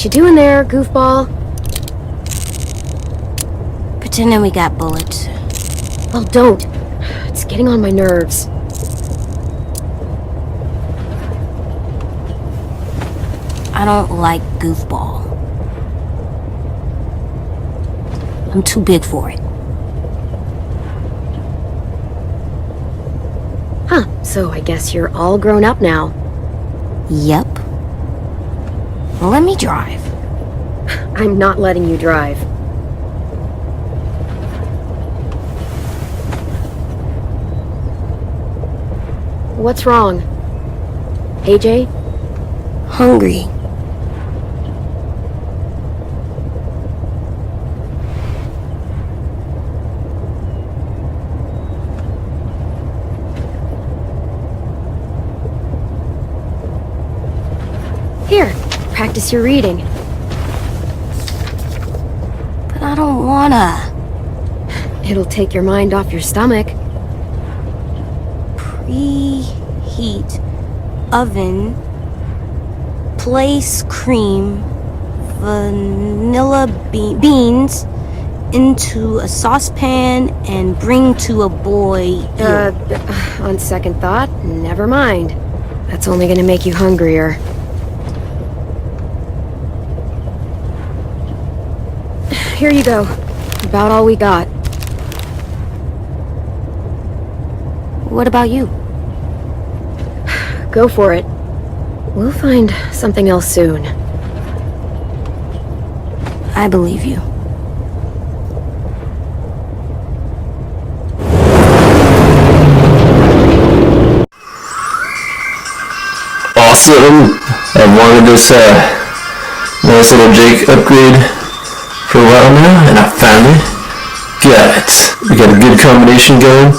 you doing there, goofball? Pretending we got bullets. Well, don't. It's getting on my nerves. I don't like goofball. I'm too big for it. Huh, so I guess you're all grown up now. Yep. Well, let me drive. I'm not letting you drive. What's wrong? AJ? Hungry. Here, practice your reading. But I don't wanna. It'll take your mind off your stomach. Preheat oven. Place cream, vanilla beans into a saucepan and bring to a boil. On second thought, never mind. That's only gonna make you hungrier. Here you go. About all we got. What about you? Go for it. We'll find something else soon. I believe you. Awesome! I've wanted this nice little Jake upgrade for a while now, and I finally got it. We got a good combination going.